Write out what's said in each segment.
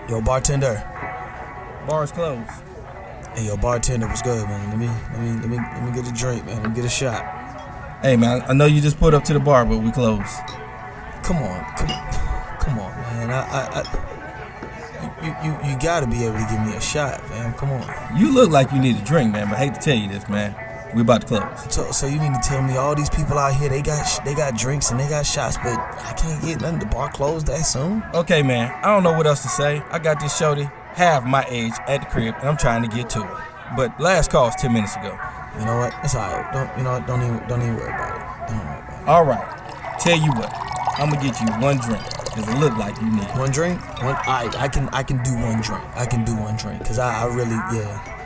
Yo, bartender. Bar's closed. Hey, yo, bartender, what's good, man? Let me get a drink, man. Let me get a shot. Hey, man, I know you just pulled up to the bar, but we closed. Come on, man. You gotta be able to give me a shot, man. Come on. You look like you need a drink, man, but I hate to tell you this, man. We about to close. So you need to tell me all these people out here, they got drinks and they got shots, but I can't get nothing. The bar closed that soon? Okay, man, I don't know what else to say. I got this shorty, half my age, at the crib, and I'm trying to get to it. But last call was 10 minutes ago. You know what? It's alright. Don't even worry about it. Don't worry about it. All right. Tell you what, I'm gonna get you one drink, cause it look like you need it. One drink? I can do one drink. I can do one drink, cause I really, yeah.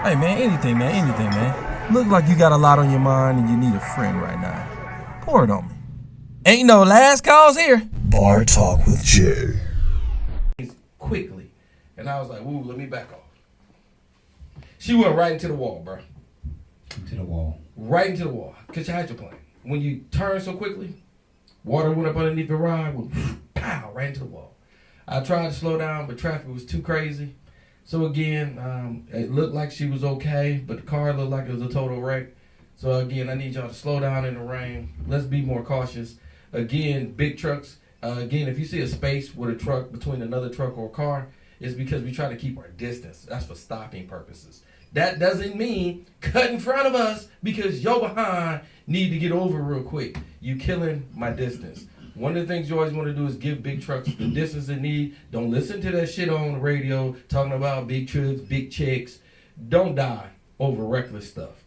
Hey, man, anything, man. Look like you got a lot on your mind and you need a friend right now. Pour it on me. Ain't no last calls here. Bar Talk with Jay. Quickly. And I was like, woo, let me back off. She went right into the wall, bro. Into the wall. Right into the wall. Cause you had your plan. When you turn so quickly, water went up underneath the ride, went pow, right into the wall. I tried to slow down, but traffic was too crazy. So again, it looked like she was okay, but the car looked like it was a total wreck. So again, I need y'all to slow down in the rain. Let's be more cautious. Again, big trucks. Again, if you see a space with a truck between another truck or a car, it's because we try to keep our distance. That's for stopping purposes. That doesn't mean cut in front of us because yo behind need to get over real quick. You killing my distance. One of the things you always want to do is give big trucks the distance they need. Don't listen to that shit on the radio talking about big trips, big chicks. Don't die over reckless stuff.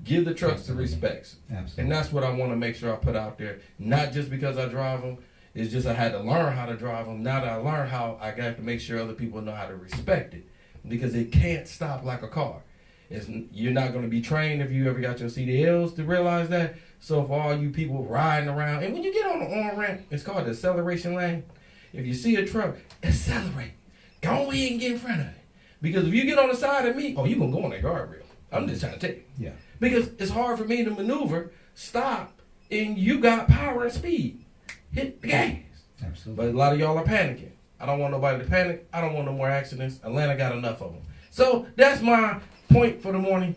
Give the trucks the respects. Absolutely. And that's what I want to make sure I put out there. Not just because I drive them. It's just I had to learn how to drive them. Now that I learned how, I got to make sure other people know how to respect it. Because it can't stop like a car. You're not going to be trained if you ever got your CDLs to realize that. So for all you people riding around, and when you get on the on-ramp, it's called the acceleration lane. If you see a truck, accelerate. Go ahead and get in front of it. Because if you get on the side of me, you're going to go on that guardrail. I'm just trying to tell you. Yeah. Because it's hard for me to maneuver, stop, and you got power and speed. Hit the gas. Absolutely. But a lot of y'all are panicking. I don't want nobody to panic. I don't want no more accidents. Atlanta got enough of them. So that's my point for the morning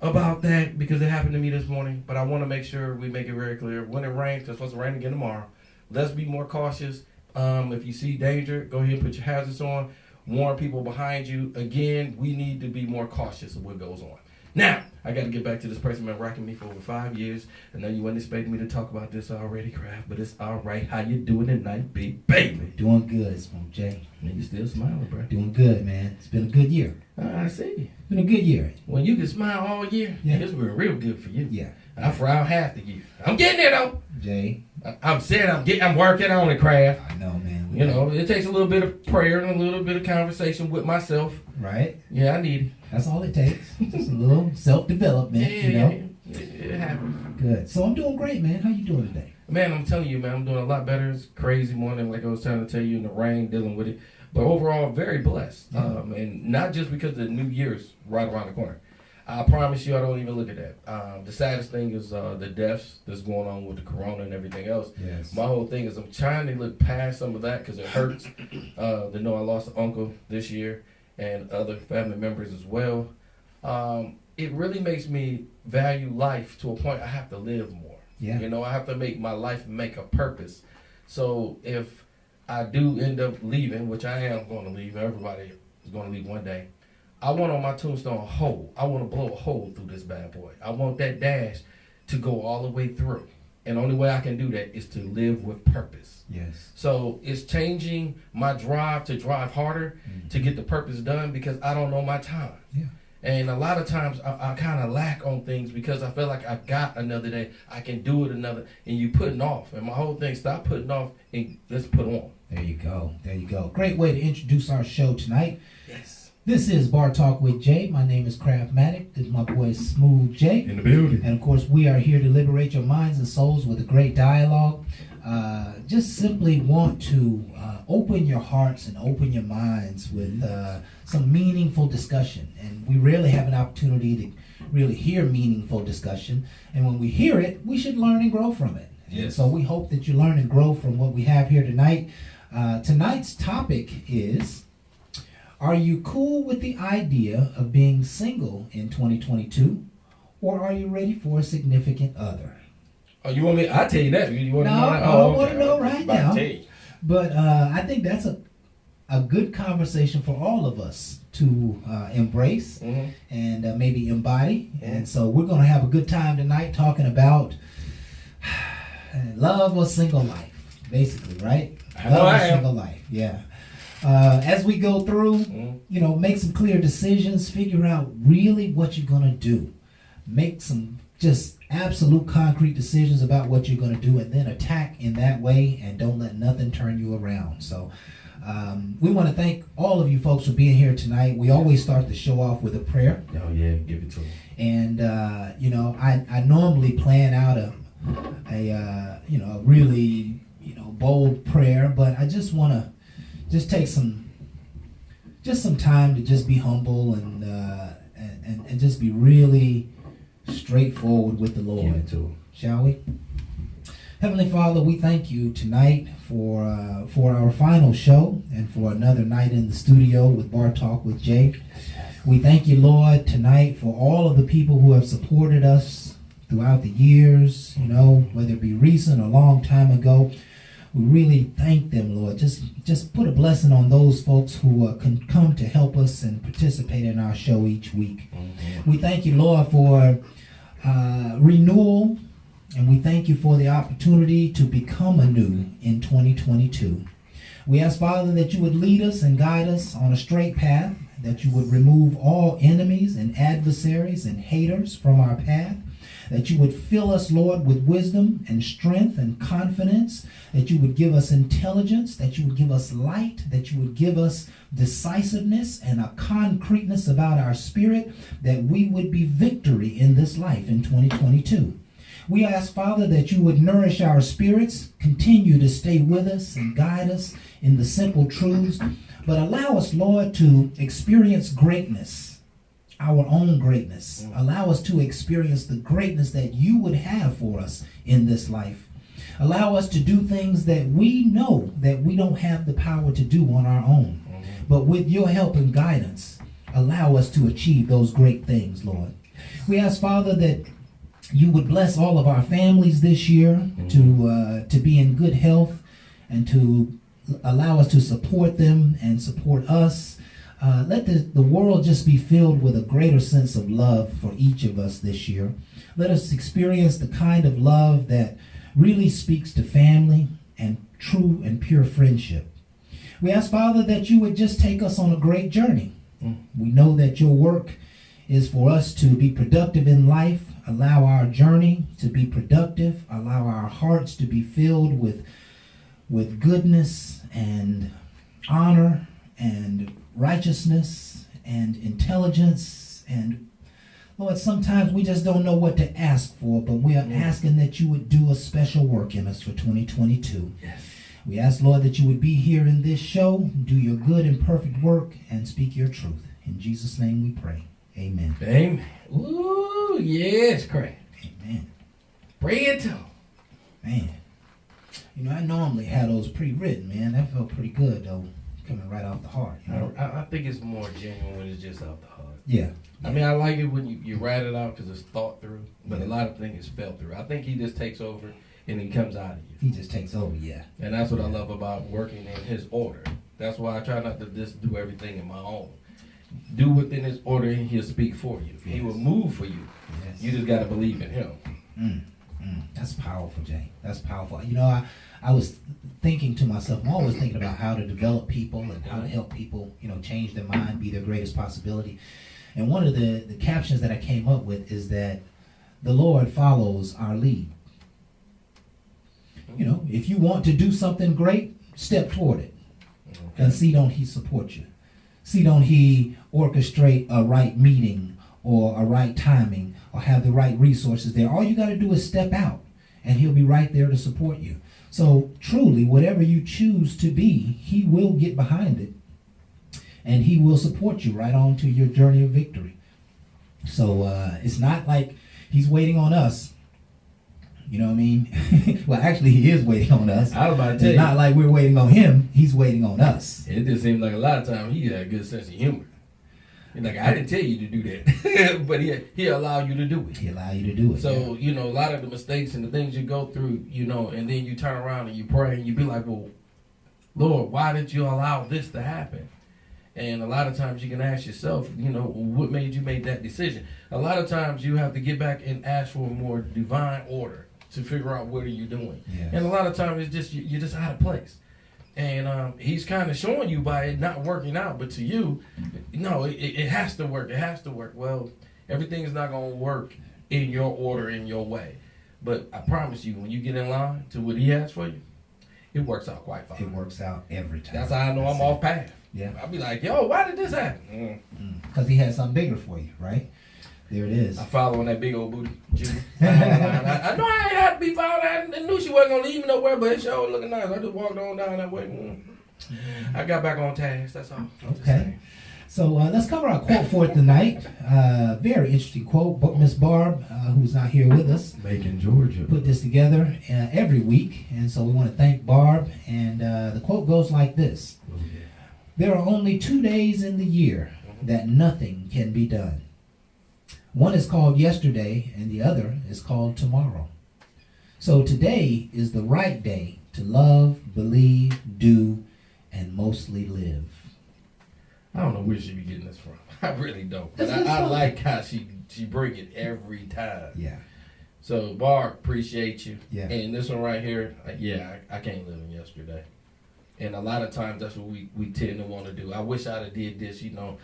about that because it happened to me this morning. But I want to make sure we make it very clear. When it rains, it's supposed to rain again tomorrow. Let's be more cautious. If you see danger, go ahead and put your hazards on. Warn people behind you. Again, we need to be more cautious of what goes on. Now, I got to get back to this person been rocking me for over 5 years. I know you weren't expecting me to talk about this already, Kraft, but it's all right. How you doing tonight, big baby? Doing good, Smoke Jay. Man, you still smiling, bro. Doing good, man. It's been a good year. I see. It's been a good year. When you can smile all year, Yeah. it's been real good for you. Yeah. I frown half the year. I'm getting there, though. Jay. I'm working on it, Kraft. I know, man. You know, it takes a little bit of prayer and a little bit of conversation with myself. Right? Yeah, I need it. That's all it takes. Just a little self-development, you know? It happens. Good. So I'm doing great, man. How you doing today? Man, I'm telling you, man, I'm doing a lot better. It's crazy morning, like I was trying to tell you, in the rain, dealing with it. But overall, very blessed. And not just because the New Year's right around the corner. I promise you, I don't even look at that. The saddest thing is the deaths that's going on with the corona and everything else. Yes. My whole thing is I'm trying to look past some of that because it hurts to know I lost an uncle this year and other family members as well. It really makes me value life to a point I have to live more. Yeah. You know, I have to make my life make a purpose. So if I do end up leaving, which I am going to leave, everybody is going to leave one day, I want on my tombstone a hole. I want to blow a hole through this bad boy. I want that dash to go all the way through. And the only way I can do that is to live with purpose. Yes. So it's changing my drive to drive harder to get the purpose done because I don't know my time. Yeah. And a lot of times I kind of lack on things because I feel like I got another day. I can do it another. And you putting off. And my whole thing, stop putting off and let's put on. There you go. There you go. Great way to introduce our show tonight. Yes. This is Bar Talk with Jay. My name is Craftmatic. This is my boy Smooth Jay. In the building. And of course, we are here to liberate your minds and souls with a great dialogue. Just simply want to open your hearts and open your minds with some meaningful discussion. And we rarely have an opportunity to really hear meaningful discussion. And when we hear it, we should learn and grow from it. Yes. And so we hope that you learn and grow from what we have here tonight. Tonight's topic is, are you cool with the idea of being single in 2022, or are you ready for a significant other? Oh, you want me? I'll tell you that. You want No, to know that? I Oh, want to know okay. right About to now. tell you. But I think that's a good conversation for all of us to embrace Mhm. and maybe embody. Mhm. And so we're going to have a good time tonight talking about love or single life, basically, right? I know Love I or am. single life, yeah. As we go through, Mhm. make some clear decisions, figure out really what you're going to do. Make some just absolute concrete decisions about what you're going to do, and then attack in that way, and don't let nothing turn you around. So we want to thank all of you folks for being here tonight. We always start the show off with a prayer. Oh yeah, give it to him. And I normally plan out a really bold prayer, but I just want to take some time to just be humble and just be really straightforward with the Give Lord. it to him. Shall we? Heavenly Father, we thank you tonight for our final show and for another night in the studio with Bar Talk with Jay. We thank you, Lord, tonight for all of the people who have supported us throughout the years, whether it be recent or long time ago. We really thank them, Lord. Just put a blessing on those folks who can come to help us and participate in our show each week. Mm-hmm. We thank you, Lord, for renewal, and we thank you for the opportunity to become anew in 2022. We ask, Father, that you would lead us and guide us on a straight path, that you would remove all enemies and adversaries and haters from our path, that you would fill us, Lord, with wisdom and strength and confidence, that you would give us intelligence, that you would give us light, that you would give us decisiveness and a concreteness about our spirit, that we would be victory in this life in 2022. We ask, Father, that you would nourish our spirits, continue to stay with us and guide us in the simple truths, but allow us, Lord, to experience greatness, our own greatness. Allow us to experience the greatness that you would have for us in this life. Allow us to do things that we know that we don't have the power to do on our own. But with your help and guidance, allow us to achieve those great things, Lord. We ask, Father, that you would bless all of our families this year to be in good health and to allow us to support them and support us. Let the world just be filled with a greater sense of love for each of us this year. Let us experience the kind of love that really speaks to family and true and pure friendship. We ask, Father, that you would just take us on a great journey. We know that your work is for us to be productive in life. Allow our journey to be productive. Allow our hearts to be filled with goodness and honor and righteousness and intelligence. And Lord, sometimes we just don't know what to ask for, but we are asking that you would do a special work in us for 2022. Yes. We ask, Lord, that you would be here in this show, do your good and perfect work, and speak your truth. In Jesus' name we pray. Amen. Amen. Ooh, yes, Craig. Amen. Bring it to him. Man. I normally have those pre-written, man. That felt pretty good, though, coming right off the heart. I think it's more genuine when it's just out the heart. Yeah. I mean, I like it when you write it out because it's thought through, but a lot of things is felt through. I think he just takes over and he comes out of you. He just takes over, yeah. And that's what I love about working in his order. That's why I try not to just do everything in my own. Do within his order and he'll speak for you. He will move for you. Yes. You just got to believe in him. That's powerful, Jay. That's powerful. I was thinking to myself, I'm always thinking about how to develop people and how to help people, change their mind, be their greatest possibility. And one of the captions that I came up with is that the Lord follows our lead. If you want to do something great, step toward it. And see, don't he support you? See, don't he orchestrate a right meeting or a right timing or have the right resources there? All you got to do is step out and he'll be right there to support you. So truly, whatever you choose to be, he will get behind it and he will support you right on to your journey of victory. So it's not like he's waiting on us. You know what I mean? Well, actually, he is waiting on us. I was about to tell It's you. not like we're waiting on him. He's waiting on us. It just seems like a lot of times he got a good sense of humor. He's like, I didn't tell you to do that, but he allowed you to do it. He allow you to do it. So, you know, a lot of the mistakes and the things you go through, you know, and then you turn around and you pray and you be like, well, Lord, why did you allow this to happen? And a lot of times you can ask yourself, you know, what made you make that decision? A lot of times you have to get back and ask for a more divine order to figure out what are you doing. Yes. And a lot of times it's just, you're just out of place. And he's kind of showing you by it not working out, but to you, no, it has to work. It has to work. Well, everything is not going to work in your order, in your way. But I promise you, when you get in line to what he has for you, it works out quite fine. It works out every time. That's how I know I'm off path. Yeah. I'll be like, yo, why did this happen? Because he had something bigger for you, right? There it is. I following that big old booty, Judy. I know I ain't had to be followed. I knew she wasn't going to leave me nowhere, but it sure looking nice. I just walked on down that way. I got back on task, that's all. Okay. So let's cover our quote for tonight. Very interesting quote. Miss Barb, who's not here with us, Macon, Georgia. put this together every week. And so we want to thank Barb. And the quote goes like this. There are only 2 days in the year that nothing can be done. One is called yesterday and the other is called tomorrow. So today is the right day to love, believe, do, and mostly live. I don't know where she be getting this from. I really don't. But That's I good like how she bring it every time. Yeah. So, Barb, appreciate you. Yeah. And this one right here, I can't live in yesterday. And a lot of times that's what we tend to want to do. I wish I'd have did this, you know.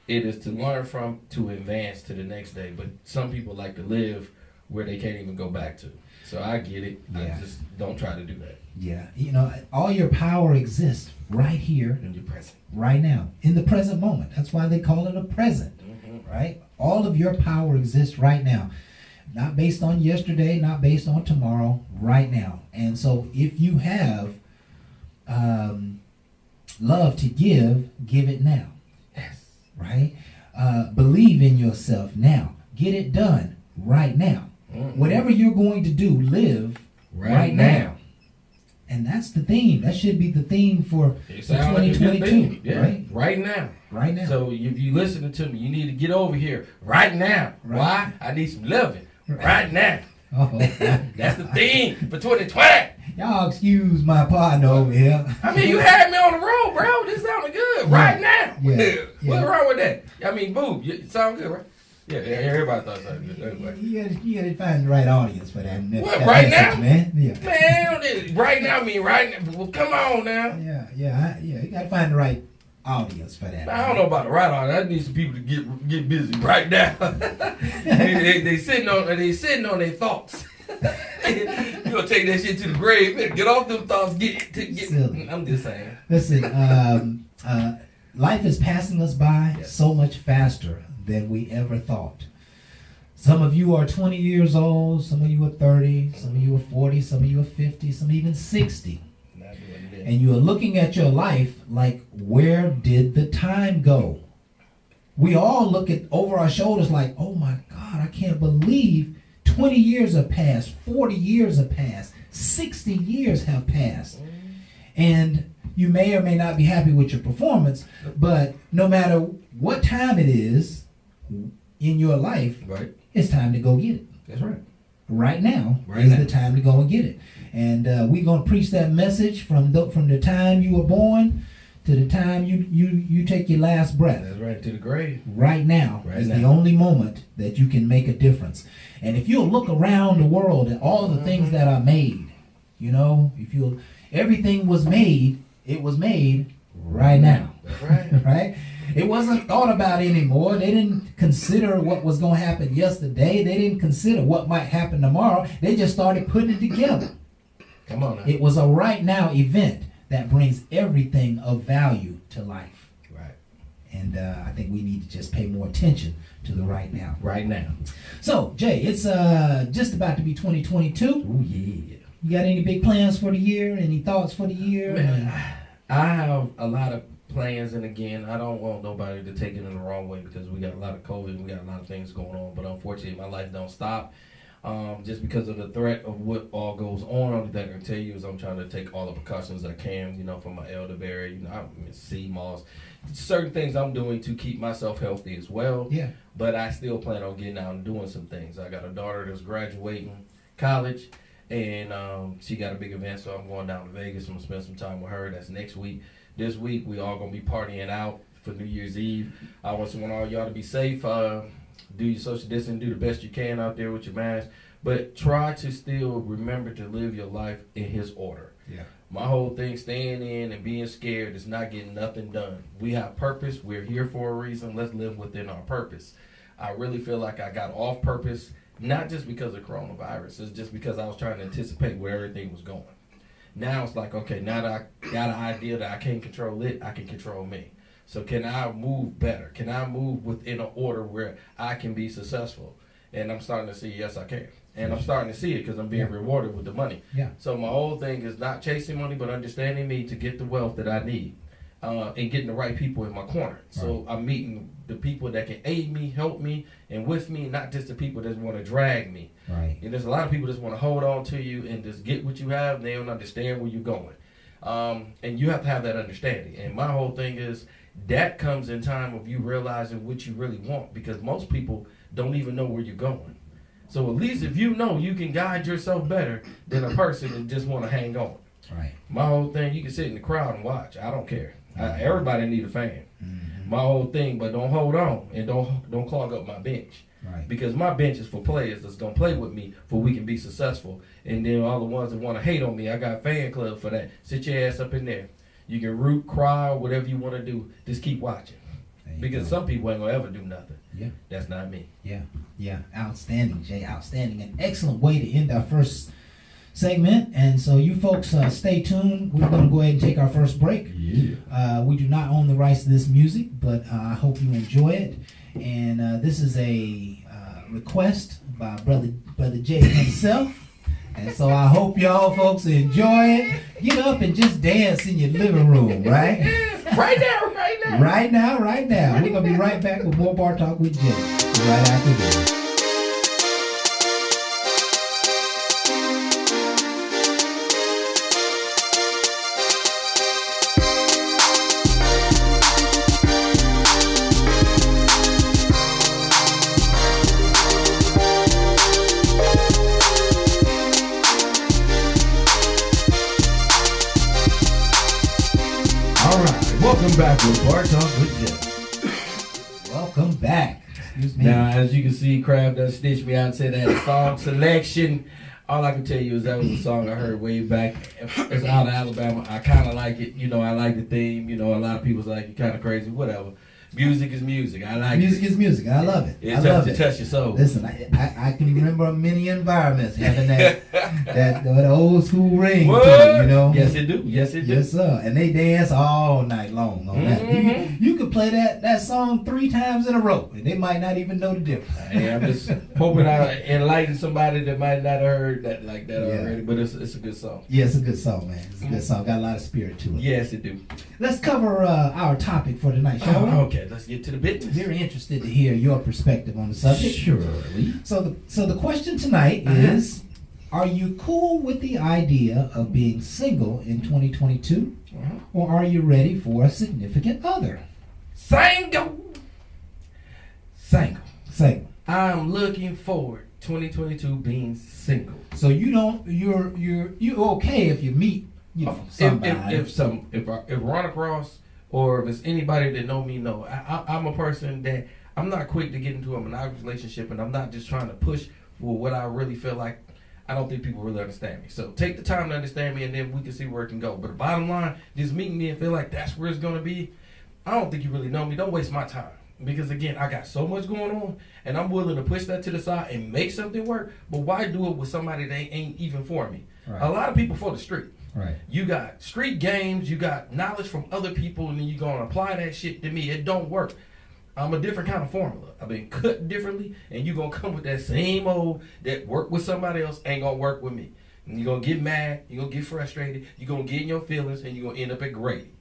It is to learn from, to advance to the next day. But some people like to live where they can't even go back to. So I get it. Yeah. I just don't try to do that Yeah. You know, all your power exists right here, in your present. right now, in the present moment. That's why they call it a present, right? All of your power exists right now. Not based on yesterday, not based on tomorrow, right now. And so if you have love to give it now. Yes. Right? Believe in yourself now. Get it done right now. Whatever you're going to do, live right now. And that's the theme. That should be the theme for It sounds like a good 2022. thing. Yeah. Right? Right now. Right now. So if you listening to me, you need to get over here right now. Right. Why? I need some loving right now. Oh, That's the thing for 2020. y'all excuse my partner over here. I mean, you had me on the road, bro. This sounded good right now. Yeah. What's wrong with that? I mean, boo, it sound good, right? Yeah, everybody thought it sounded good. Anyway. You gotta find the right audience for that. What, that right message, now? man? Yeah. Man, right now, I mean right now. Well, come on now. Yeah. You gotta find the right audience for that. I don't know about the right on. I need some people to get busy right now. they sitting on their thoughts. You gonna take that shit to the grave? Get off them thoughts. Get. Silly. I'm just saying. Listen, life is passing us by Yes. so much faster than we ever thought. Some of you are 20 years old, some of you are 30, some of you are 40, some of you are 50, some even 60. Not doing this. And you are looking at your life like, where did the time go? We all look at over our shoulders like, oh my God, I can't believe 20 years have passed, 40 years have passed, 60 years have passed. And you may or may not be happy with your performance, but no matter what time it is in your life, Right. it's time to go get it. That's right. Right now Right is now. the time to go and get it. And we're going to preach that message from the time you were born to the time you take your last breath. That's right. To the grave. Right now Right is now. the only moment that you can make a difference. And if you'll look around the world at all the things that are made, you know, everything was made, it was made right now. That's right. Right? It wasn't thought about anymore. They didn't consider what was going to happen yesterday. They didn't consider what might happen tomorrow. They just started putting it together. Come on now. It was a right now event that brings everything of value to life. Right. And I think we need to just pay more attention to the right now. Right now. So, Jay, it's just about to be 2022. Oh yeah. You got any big plans for the year? Any thoughts for the year? Man, I have a lot of plans, and again, I don't want nobody to take it in the wrong way because we got a lot of COVID, we got a lot of things going on, but unfortunately, my life don't stop. just because of the threat of what all goes on. Only thing I can tell you is I'm trying to take all the precautions I can, for my elderberry, I'm sea moss, certain things I'm doing to keep myself healthy as well. Yeah. But I still plan on getting out and doing some things. I got a daughter that's graduating college, and she got a big event, so I'm going down to Vegas. I'm gonna spend some time with her. That's next week. This week we all gonna be partying out for New Year's Eve. I want all y'all to be safe. Do your social distancing, do the best you can out there with your mask, but try to still remember to live your life in His order. Yeah. My whole thing, staying in and being scared is not getting nothing done. We have purpose. We're here for a reason. Let's live within our purpose. I really feel like I got off purpose, not just because of coronavirus. It's just because I was trying to anticipate where everything was going. Now it's like, okay, now that I got an idea that I can't control it, I can control me. So can I move better? Can I move within an order where I can be successful? And I'm starting to see, yes, I can. And I'm starting to see it because I'm being rewarded with the money. Yeah. So my whole thing is not chasing money, but understanding me to get the wealth that I need, and getting the right people in my corner. So I'm meeting the people that can aid me, help me, and with me, not just the people that want to drag me. Right. And there's a lot of people that want to hold on to you and just get what you have. And they don't understand where you're going. And you have to have that understanding. And my whole thing is that comes in time of you realizing what you really want, because most people don't even know where you're going. So at least if you know, you can guide yourself better than a person that just want to hang on. Right. My whole thing, you can sit in the crowd and watch. I don't care. Everybody need a fan. Mm-hmm. My whole thing, but don't hold on and don't clog up my bench. Right. Because my bench is for players that's gonna play with me for we can be successful. And then all the ones that want to hate on me, I got fan club for that. Sit your ass up in there. You can root, cry, whatever you want to do. Just keep watching. Because some people ain't gonna ever do nothing. Yeah. That's not me. Yeah. Outstanding, Jay. Outstanding. An excellent way to end our first segment. And so you folks stay tuned. We're going to go ahead and take our first break. Yeah. We do not own the rights to this music, but I hope you enjoy it. And this is a request by Brother Jay himself. And so I hope y'all folks enjoy it. Get up and just dance in your living room, right? Right now. Right now. We're going to be right back with more Bar Talk with Jay right after this. Welcome back with Bar Talk with Jay. Welcome back. Excuse me. Now, as you can see, Kraft done stitched me out and said that a song selection. All I can tell you is that was a song I heard way back. It's out of Alabama. I kind of like it. I like the theme. A lot of people's like, you're kind of crazy. Whatever. Music is music. I like music it. is music. I love it. It I love it. touch your soul. Listen, I can remember many environments having that old school ring to it, Yes, it do. Yes, it do. Yes, sir. And they dance all night long on that. You could play that song 3 times in a row, and they might not even know the difference. Hey, I'm just hoping I enlighten somebody that might not have heard that like that already, but it's a good song. Yeah, it's a good song, man. It's a good song. Got a lot of spirit to it. Yes, it do. Let's cover our topic for tonight, shall we? Okay, let's get to the business. Very interested to hear your perspective on the subject. Surely. So the question tonight is, are you cool with the idea of being single in 2022? Or are you ready for a significant other? Single. I'm looking forward 2022 being single. So you're okay if you meet somebody. If run across, or if it's anybody that know me, I'm a person that I'm not quick to get into a monogamous relationship, and I'm not just trying to push for what I really feel like. I don't think people really understand me. So take the time to understand me, and then we can see where it can go. But the bottom line, just meeting me and feel like that's where it's going to be, I don't think you really know me. Don't waste my time. Because, again, I got so much going on, and I'm willing to push that to the side and make something work. But why do it with somebody that ain't even for me? Right. A lot of people for the street. Right. You got street games, you got knowledge from other people, and then you're going to apply that shit to me. It don't work. I'm a different kind of formula. I've been cut differently, and you're going to come with that same old that work with somebody else ain't going to work with me. And you're going to get mad, you're going to get frustrated, you're going to get in your feelings, and you're going to end up at Grady,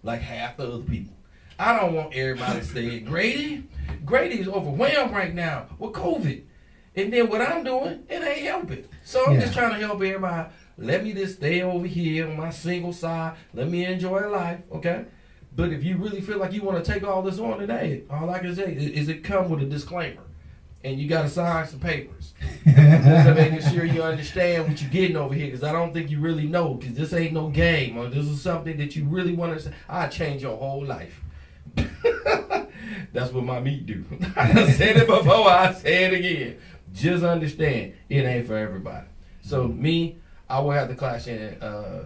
like half the other people. I don't want everybody to stay at Grady. Grady is overwhelmed right now with COVID. And then what I'm doing, it ain't helping. So I'm Yeah. just trying to help everybody. Let me just stay over here on my single side. Let me enjoy life, okay? But if you really feel like you want to take all this on today, all I can say is it come with a disclaimer. And you got to sign some papers. Just making sure you understand what you're getting over here. Because I don't think you really know. Because this ain't no game. Or this is something that you really want to say. I'll change your whole life. That's what my meat do. I said it before. I say it again. Just understand it ain't for everybody. So me, I will have to clash in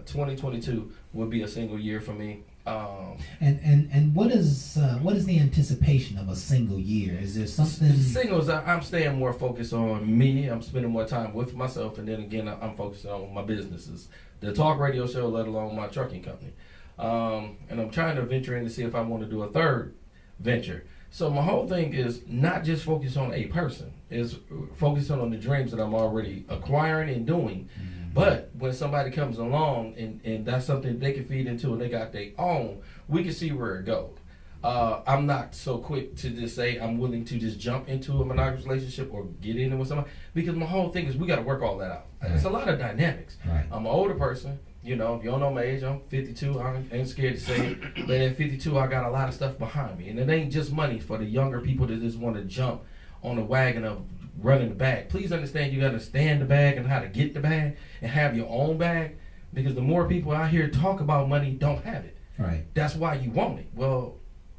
2022 would be a single year for me. And what is the anticipation of a single year? Is there something? Singles, I'm staying more focused on me. I'm spending more time with myself, and then again, I'm focusing on my businesses, the talk radio show, let alone my trucking company. And I'm trying to venture in to see if I want to do a third venture. So my whole thing is not just focus on a person, is focusing on the dreams that I'm already acquiring and doing. But when somebody comes along and that's something they can feed into and they got their own, we can see where it goes. I'm not so quick to just say I'm willing to just jump into a monogamous relationship or get in it with somebody, because my whole thing is we got to work all that out. Right. It's a lot of dynamics. Right. I'm an older person. You know, if you don't know my age, I'm 52. I ain't scared to say it. But at 52, I got a lot of stuff behind me. And it ain't just money for the younger people that just want to jump on the wagon of running the bag. Please understand you got to stand the bag and how to get the bag and have your own bag, because the more people out here talk about money don't have it. Right. That's why you want it. Well,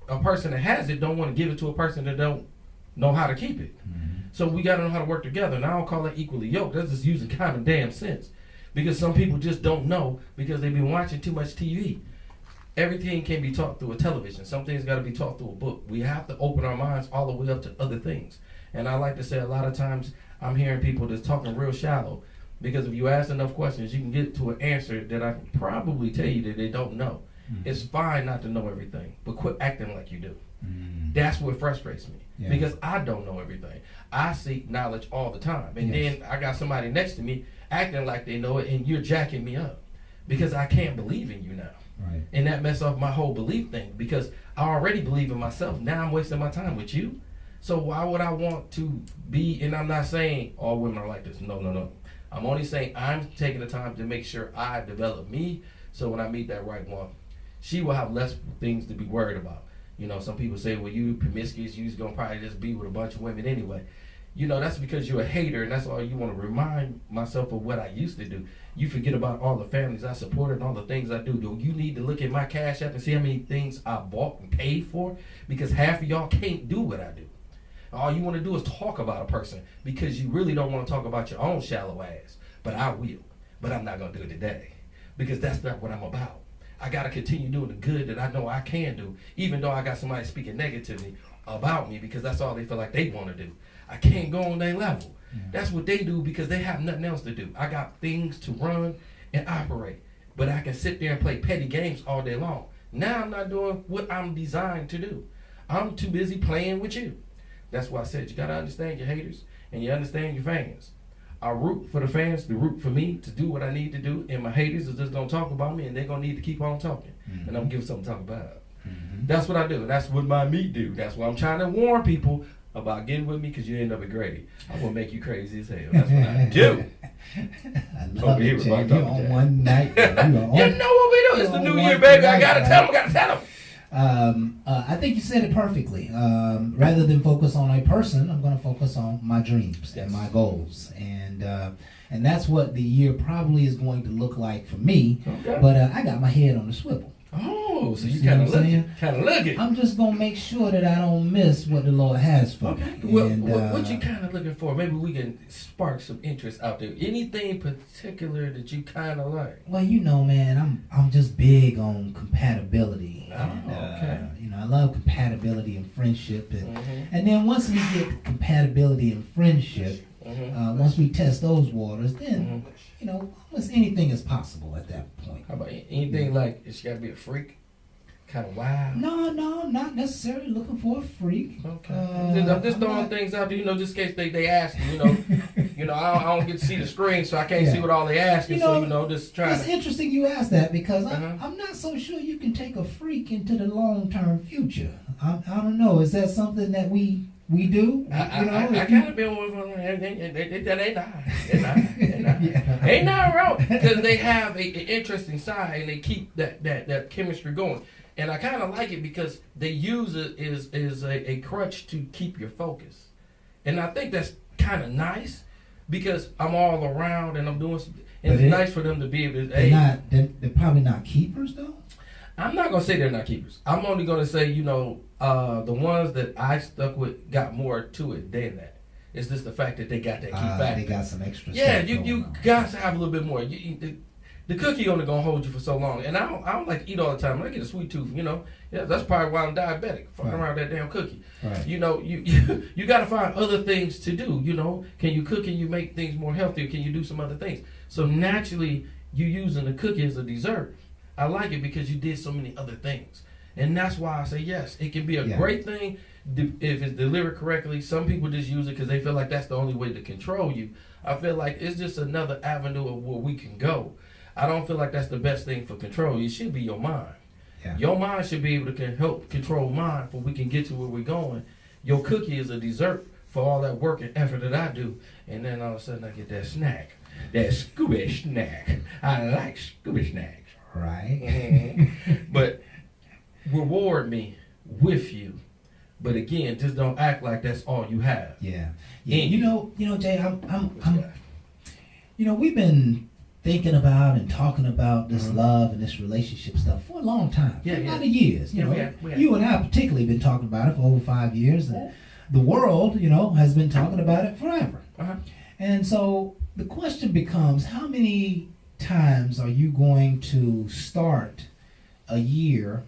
a person that has it don't want to give it to a person that don't know how to keep it. So we got to know how to work together. And I don't call it equally yoked. That's just using common damn sense. Because some people just don't know because they've been watching too much TV. Everything can be taught through a television. Some things got to be taught through a book. We have to open our minds all the way up to other things. And I like to say a lot of times I'm hearing people that's talking real shallow, because if you ask enough questions, you can get to an answer that I can probably tell you that they don't know. It's fine not to know everything, but quit acting like you do. That's what frustrates me, because I don't know everything. I seek knowledge all the time. And then I got somebody next to me acting like they know it, and you're jacking me up because I can't believe in you now. Right. And that mess up my whole belief thing, because I already believe in myself. Now I'm wasting my time with you. So why would I want to be, and I'm not saying all women are like this. No. I'm only saying I'm taking the time to make sure I develop me, so when I meet that right one, she will have less things to be worried about. You know, some people say, well, you promiscuous, you's going to probably just be with a bunch of women anyway. You know, that's because you're a hater, and that's all you want to remind myself of what I used to do. You forget about all the families I supported and all the things I do. Do you need to look at my Cash App and see how many things I bought and paid for? Because half of y'all can't do what I do. All you want to do is talk about a person because you really don't want to talk about your own shallow ass. But I will. But I'm not going to do it today, because that's not what I'm about. I got to continue doing the good that I know I can do, even though I got somebody speaking negatively about me, because that's all they feel like they want to do. I can't go on their level. That's what they do because they have nothing else to do. I got things to run and operate, but I can sit there and play petty games all day long. Now I'm not doing what I'm designed to do. I'm too busy playing with you. That's why I said you got to understand your haters and you understand your fans. I root for the fans to root for me to do what I need to do, and my haters are just going to talk about me, and they're going to need to keep on talking. And I'm going to give them something to talk about. That's what I do. That's what my meat do. That's why I'm trying to warn people about getting with me, because you end up at Grady. I'm going to make you crazy as hell. That's what I do. I love it, Jay. You on Jay. one night. You You know what we do. It's the new year, baby. I got to tell them. I think you said it perfectly. Rather than focus on a person, I'm going to focus on my dreams and my goals, and that's what the year probably is going to look like for me. Okay. But I got my head on the swivel. Oh, so you See kind of what I'm look it. I'm just going to make sure that I don't miss what the Lord has for Okay. me. Well, And, what you kind of looking for? Maybe we can spark some interest out there. Anything particular that you kind of like? Well, you know, man, I'm just big on compatibility. Oh, And, okay. you know, I love compatibility and friendship, and Mhm. and then once we get compatibility and friendship, once we test those waters, then you know, almost anything is possible at that point. How about anything like it's got to be a freak, kind of wild? No, not necessarily looking for a freak. Okay. I'm just throwing things out there, you know, just in case they ask you, you know, I don't get to see the screen, so I can't see what all they asking. So just trying It's to. interesting you ask that, because Uh-huh. I'm not so sure you can take a freak into the long-term future. I don't know. Is that something that we we do. I kind of been with them. They not. Yeah. Ain't nothing wrong because they have an interesting side and they keep that chemistry going. And I kind of like it because they use it as a crutch to keep your focus. And I think that's kind of nice because I'm all around and I'm doing something. And it's nice for them to be able to. They're probably not keepers though. I'm not gonna say they're not keepers. I'm only gonna say the ones that I stuck with got more to it than that. It's just the fact that they got that key factor. They got some extra. Yeah, stuff you got to have a little bit more. The cookie only gonna hold you for so long, and I don't like to eat all the time. I get a sweet tooth, Yeah, that's probably why I'm diabetic. Fucking around that damn cookie. Right. You got to find other things to do. Can you cook? Can you make things more healthier? Can you do some other things? So naturally, you using the cookie as a dessert. I like it because you did so many other things, and that's why I say yes. It can be a great thing if it's delivered correctly. Some people just use it because they feel like that's the only way to control you. I feel like it's just another avenue of where we can go. I don't feel like that's the best thing for control. It should be your mind. Yeah. Your mind should be able to help control mine for we can get to where we're going. Your cookie is a dessert for all that work and effort that I do. And then all of a sudden I get that snack. That Scooby snack. I like Scooby snacks. Right. But reward me with you. But again, just don't act like that's all you have. Yeah. And Jay, we've been thinking about and talking about this love and this relationship stuff for a long time. For a lot of years. You and I particularly been talking about it for over 5 years, and the world, has been talking about it forever. Uh-huh. And so the question becomes, how many times are you going to start a year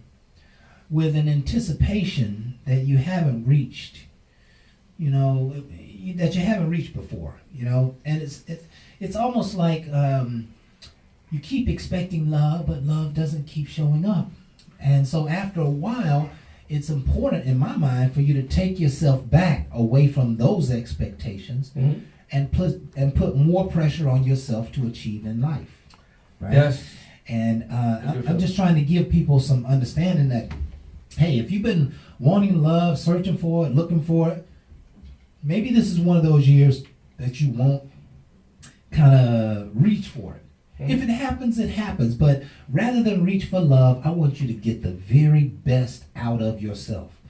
with an anticipation that you haven't reached, that you haven't reached before, and it's almost like you keep expecting love, but love doesn't keep showing up. And so after a while, it's important in my mind for you to take yourself back away from those expectations and put more pressure on yourself to achieve in life. Right? Yes. And I'm just trying to give people some understanding that, hey, if you've been wanting love, searching for it, looking for it, maybe this is one of those years that you won't kind of reach for it. If it happens, it happens. But rather than reach for love, I want you to get the very best out of yourself.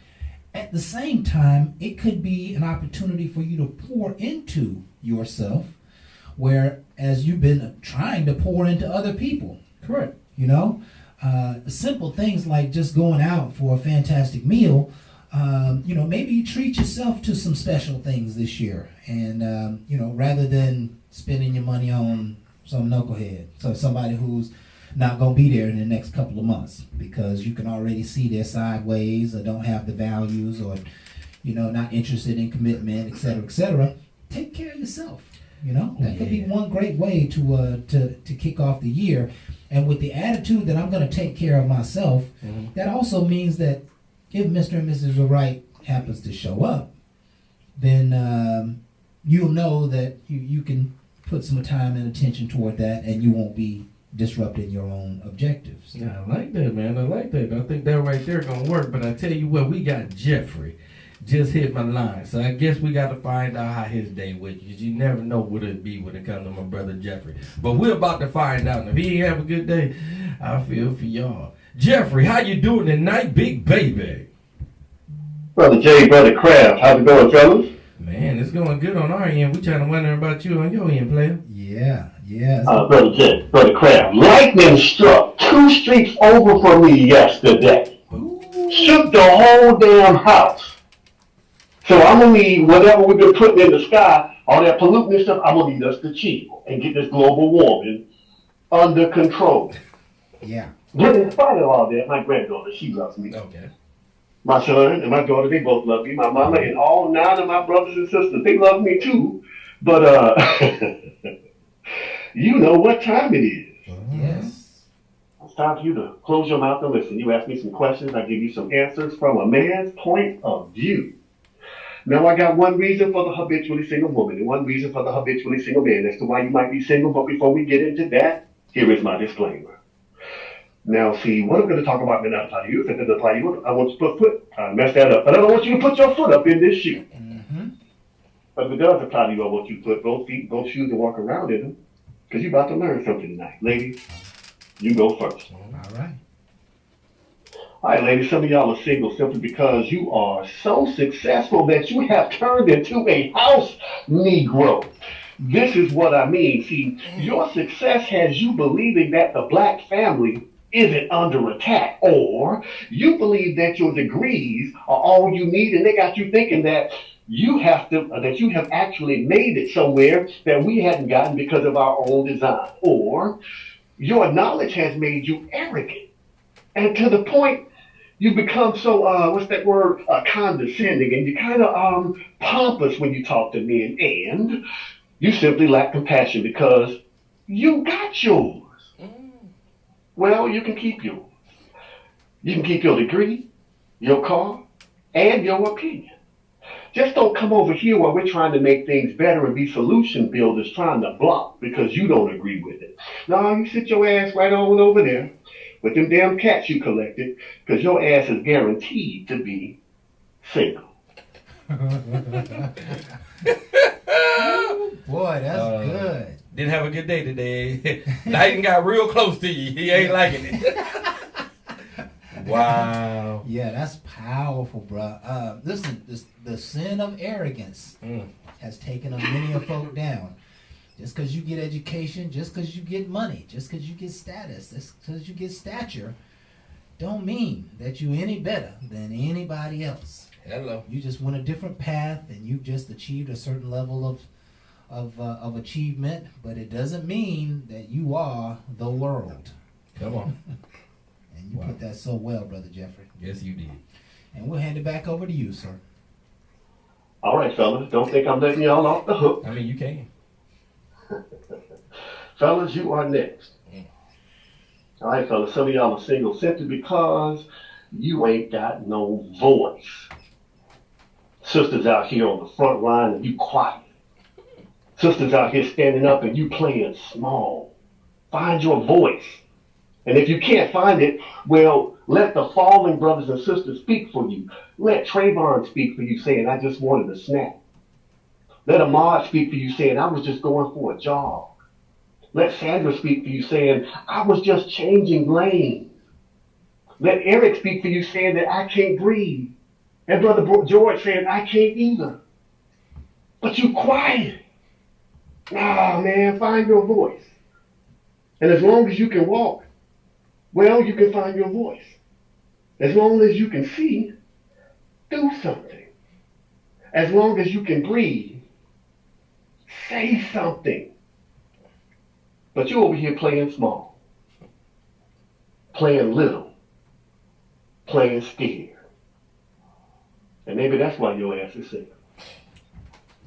At the same time, it could be an opportunity for you to pour into yourself, whereas you've been trying to pour into other people. Correct. Simple things like just going out for a fantastic meal. Maybe you treat yourself to some special things this year, and rather than spending your money on some knucklehead, so somebody who's not going to be there in the next couple of months because you can already see they're sideways or don't have the values or not interested in commitment, etc. Take care of yourself. That could be one great way to kick off the year. And with the attitude that I'm going to take care of myself, that also means that if Mr. and Mrs. Right happens to show up, then you'll know that you can put some time and attention toward that, and you won't be disrupting your own objectives. Yeah, I like that, man. I like that. I think that right there gonna work. But I tell you what, we got Jeffrey just hit my line, so I guess we got to find out how his day went. You never know what it'd be when it comes to my brother Jeffrey. But we're about to find out. And if he ain't have a good day, I feel for y'all. Jeffrey, how you doing tonight, big baby? Brother Jay, Brother Kraft, how's it going, fellas? Man, it's going good on our end. We trying to wonder about you on your end, player. Yeah. Brother Jay, Brother Kraft, lightning struck 2 streets over from me yesterday. Ooh. Shook the whole damn house. So I'm going to need whatever we've been putting in the sky, all that polluting and stuff, I'm going to need us to chill and get this global warming under control. Yeah. But in spite of all that, my granddaughter, she loves me. Okay. My son and my daughter, they both love me. My mama and all 9 of my brothers and sisters, they love me too. But you know what time it is. Yes. It's time for you to close your mouth and listen. You ask me some questions, I give you some answers from a man's point of view. Now, I got one reason for the habitually single woman and one reason for the habitually single man as to why you might be single. But before we get into that, here is my disclaimer. Now, see, what I'm going to talk about may not apply to you. If it doesn't apply to you, I want you to put foot. I messed that up. But I don't want you to put your foot up in this shoe. But if it does apply to you, I want you to put both feet, both shoes, and walk around in them, because you're about to learn something tonight. Ladies, you go first. All right. All right, ladies, some of y'all are single simply because you are so successful that you have turned into a house Negro. This is what I mean. See, your success has you believing that the black family isn't under attack, or you believe that your degrees are all you need, and they got you thinking that you have actually made it somewhere that we hadn't gotten because of our own design, or your knowledge has made you arrogant, and to the point you become so what's that word, condescending, and you kind of pompous when you talk to men, and you simply lack compassion because you got yours. Well, you can keep yours. You can keep your degree, your car, and your opinion. Just don't come over here while we're trying to make things better and be solution builders trying to block because you don't agree with it. No, you sit your ass right on over there with them damn cats you collected, because your ass is guaranteed to be single. Boy, that's good. Didn't have a good day today. Knighton got real close to you. He ain't liking it. Wow. Yeah, that's powerful, bro. Listen, the sin of arrogance has taken many a folk down. Just because you get education, just because you get money, just because you get status, just because you get stature, don't mean that you're any better than anybody else. Hello. You just went a different path, and you just achieved a certain level of achievement, but it doesn't mean that you are the world. Come on. And you put that so well, Brother Jeffrey. Yes, you did. And we'll hand it back over to you, sir. All right, fellas, don't think I'm letting y'all off the hook. I mean, you can. Fellas, you are next. All right, fellas, some of y'all are single simply because you ain't got no voice. Sisters out here on the front line and you quiet. Sisters out here standing up and you playing small. Find your voice. And if you can't find it, well, let the fallen brothers and sisters speak for you. Let Trayvon speak for you saying, I just wanted a snack. Let Ahmad speak for you saying, I was just going for a jog. Let Sandra speak for you saying, I was just changing lanes. Let Eric speak for you saying that I can't breathe. And Brother George saying, I can't either. But you quiet. Nah, man, find your voice. And as long as you can walk, well, you can find your voice. As long as you can see, do something. As long as you can breathe, say something. But you're over here playing small, playing little, playing scared. And maybe that's why your ass is sick.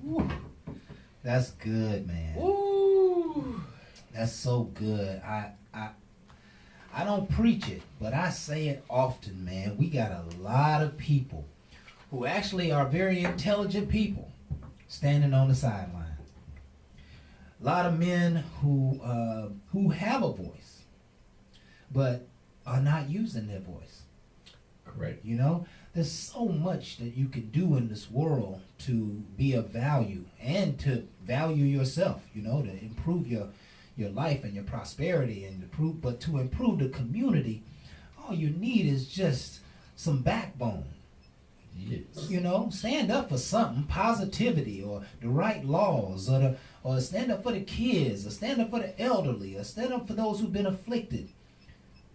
Woo. That's good, man. Ooh. That's so good. I don't preach it, but I say it often, man. We got a lot of people who actually are very intelligent people standing on the sideline. A lot of men who have a voice, but are not using their voice. Correct. You know, there's so much that you can do in this world to be of value and to value yourself, you know, to improve your life and your prosperity and to improve the community. All you need is just some backbone. Yes. You know, stand up for something, positivity, or the right laws, or stand up for the kids, or stand up for the elderly, or stand up for those who've been afflicted.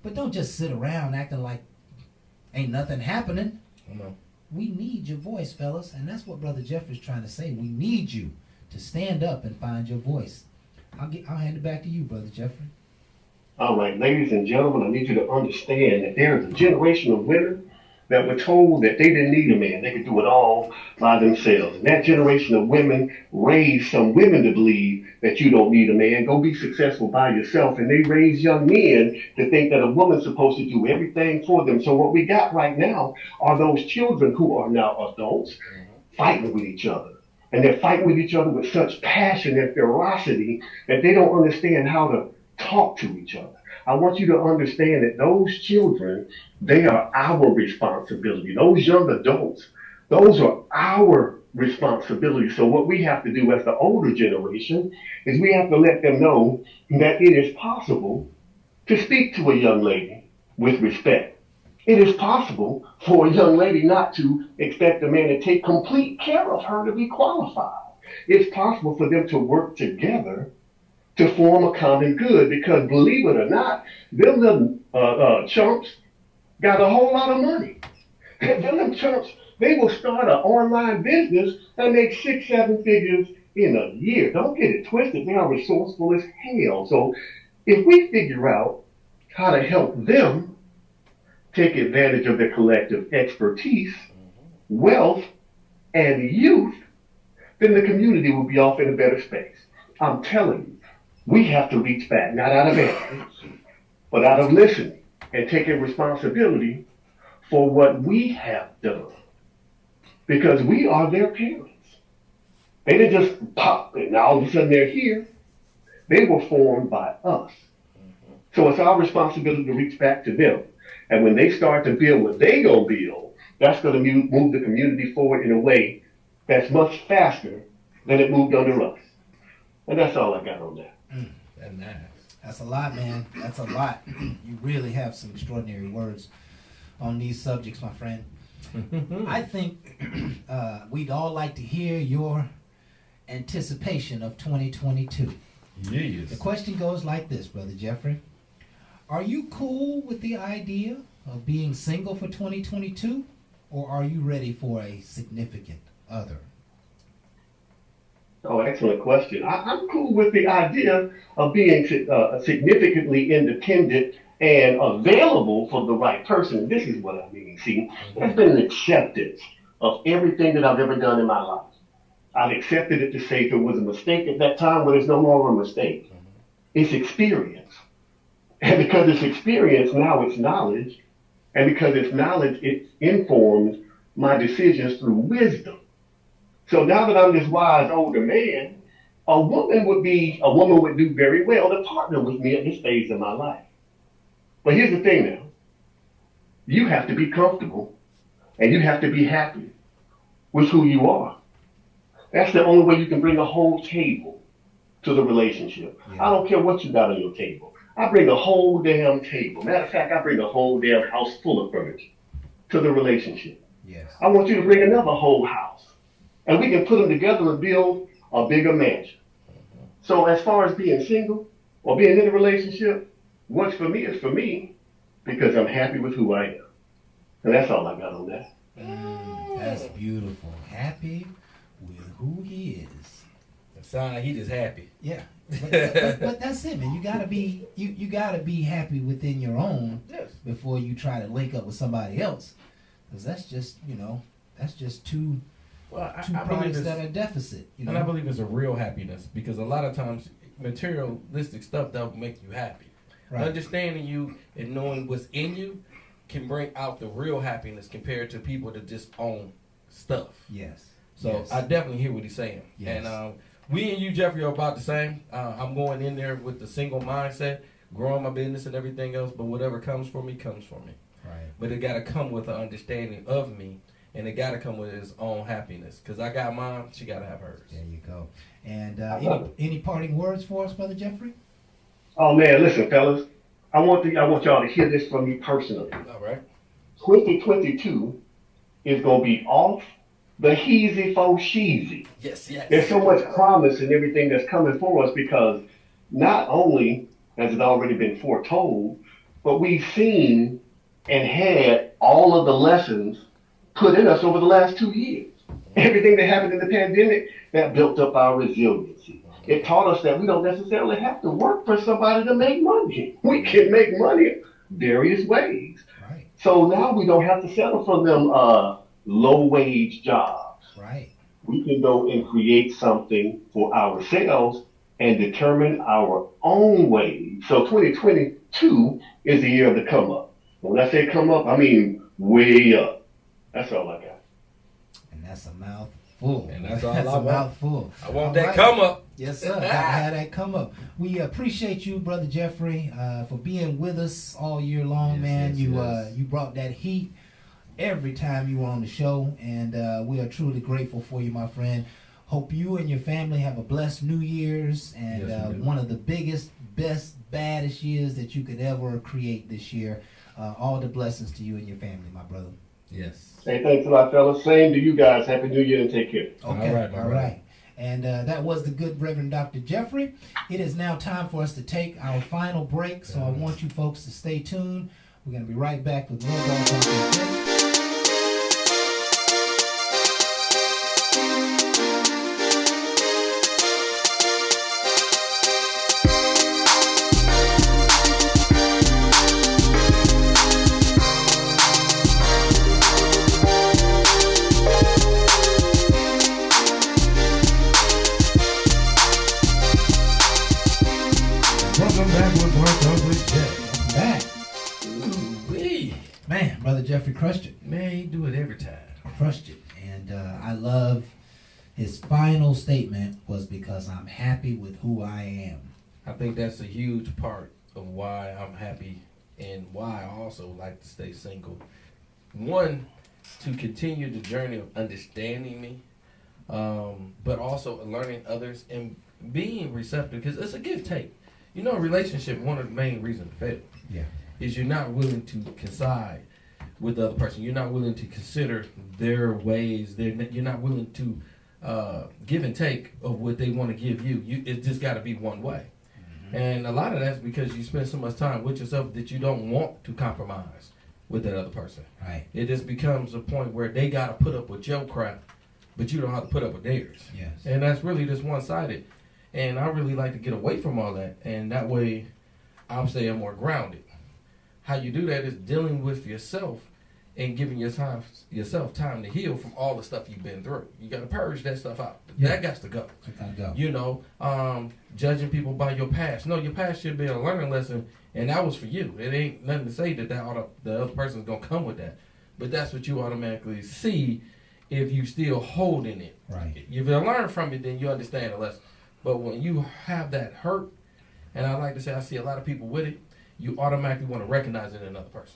But don't just sit around acting like ain't nothing happening. No. We need your voice, fellas, and that's what Brother Jeffrey's trying to say. We need you to stand up and find your voice. I'll hand it back to you, Brother Jeffrey. All right, ladies and gentlemen, I need you to understand that there is a generation of women that were told that they didn't need a man. They could do it all by themselves. And that generation of women raised some women to believe that you don't need a man. Go be successful by yourself. And they raised young men to think that a woman's supposed to do everything for them. So what we got right now are those children who are now adults fighting with each other. And they're fighting with each other with such passion and ferocity that they don't understand how to talk to each other. I want you to understand that those children, they are our responsibility. Those young adults, those are our responsibility. So what we have to do as the older generation is we have to let them know that it is possible to speak to a young lady with respect. It is possible for a young lady not to expect a man to take complete care of her to be qualified. It's possible for them to work together to form a common good because believe it or not, them little chumps got a whole lot of money. Them little chumps, they will start an online business and make 6, 7 figures in a year. Don't get it twisted. They are resourceful as hell. So if we figure out how to help them take advantage of their collective expertise, wealth, and youth, then the community will be off in a better space. I'm telling you, we have to reach back, not out of arrogance, but out of listening and taking responsibility for what we have done. Because we are their parents. They didn't just pop and all of a sudden they're here. They were formed by us. So it's our responsibility to reach back to them. And when they start to build what they gonna build, that's gonna move the community forward in a way that's much faster than it moved under us. And that's all I got on that. That's nice. That's a lot, man. That's a lot. You really have some extraordinary words on these subjects, my friend. I think we'd all like to hear your anticipation of 2022. Yes. The question goes like this, Brother Jeffrey. Are you cool with the idea of being single for 2022, or are you ready for a significant other? Oh, excellent question. I'm cool with the idea of being significantly independent and available for the right person. This is what I mean. See, there's been an acceptance of everything that I've ever done in my life. I've accepted it to say if it was a mistake at that time, but it's no longer a mistake. It's experience. And because it's experience, now it's knowledge. And because it's knowledge, it informs my decisions through wisdom. So now that I'm this wise older man, a woman would do very well to partner with me at this phase of my life. But here's the thing now. You have to be comfortable and you have to be happy with who you are. That's the only way you can bring a whole table to the relationship. Yeah. I don't care what you got on your table. I bring a whole damn table. Matter of fact, I bring a whole damn house full of furniture to the relationship. Yes. I want you to bring another whole house. And we can put them together and build a bigger mansion. So as far as being single or being in a relationship, what's for me is for me because I'm happy with who I am. And that's all I got on that. That's beautiful. Happy with who he is. It sounds like he just happy. Yeah. But that's it, man. You gotta be happy within your own before you try to link up with somebody else. Because that's just two products that are deficit. You know? And I believe it's a real happiness because a lot of times materialistic stuff don't make you happy. Right. Understanding you and knowing what's in you can bring out the real happiness compared to people that just own stuff. Yes. So I definitely hear what he's saying. Yes. And we and you, Jeffrey, are about the same. I'm going in there with the single mindset, growing my business and everything else, but whatever comes for me, comes for me. Right. But it got to come with an understanding of me, and it got to come with its own happiness. Because I got mine, she got to have hers. There you go. And any parting words for us, Brother Jeffrey? Oh, man, listen, fellas. I want y'all to hear this from me personally. All right. 2022 is going to be off the heezy fo sheezy. Yes, yes. There's so much promise in everything that's coming for us because not only has it already been foretold, but we've seen and had all of the lessons put in us over the last 2 years. Everything that happened in the pandemic, that built up our resiliency. It taught us that we don't necessarily have to work for somebody to make money. We can make money various ways. Right. So now we don't have to settle for them low-wage jobs. Right. We can go and create something for ourselves and determine our own wage. So 2022 is the year of the come up. When I say come up, I mean way up. That's all I got. And that's a mouthful. And that's all that's I a want. Mouthful. I want that come up. Yes, sir. Gotta have that come up. We appreciate you, Brother Jeffrey, for being with us all year long, man. You brought that heat every time you were on the show, and we are truly grateful for you, my friend. Hope you and your family have a blessed New Year's and Yes, we do. one of the biggest, best, baddest years that you could ever create this year. All the blessings to you and your family, my brother. Yes. Hey, thanks a lot, fellas. Same to you guys. Happy New Year and take care. Okay, All right, my all brother. right. And that was the good Reverend Dr. Jeffrey. It is now time for us to take our final break, so I want you folks to stay tuned. We're going to be right back with more Dog Talk with Jay. Welcome back with More Talk with Jay. Back. Wee. Man, Brother Jeffrey crushed it. Man, he do it every time. Crushed it. And I love his final statement was because I'm happy with who I am. I think that's a huge part of why I'm happy and why I also like to stay single. One, to continue the journey of understanding me, but also learning others and being receptive, because it's a give take. You know, a relationship, one of the main reasons to fail Yeah. is you're not willing to coincide with the other person. You're not willing to consider their ways. You're not willing to give and take of what they want to give you. It just got to be one way. And a lot of that's because you spend so much time with yourself that you don't want to compromise with that other person. Right. It just becomes a point where they got to put up with your crap, but you don't have to put up with theirs. Yes. And that's really just one-sided. And I really like to get away from all that. And that way, I'm staying more grounded. How you do that is dealing with yourself and giving yourself time to heal from all the stuff you've been through. You got to purge that stuff out. Yeah. That got to go. I gotta go. You know, judging people by your past. No, your past should be a learning lesson, and that was for you. It ain't nothing to say that the other person's going to come with that. But that's what you automatically see if you still holding it. Right. If you learn from it, then you understand the lesson. But when you have that hurt, and I like to say I see a lot of people with it, you automatically want to recognize it in another person.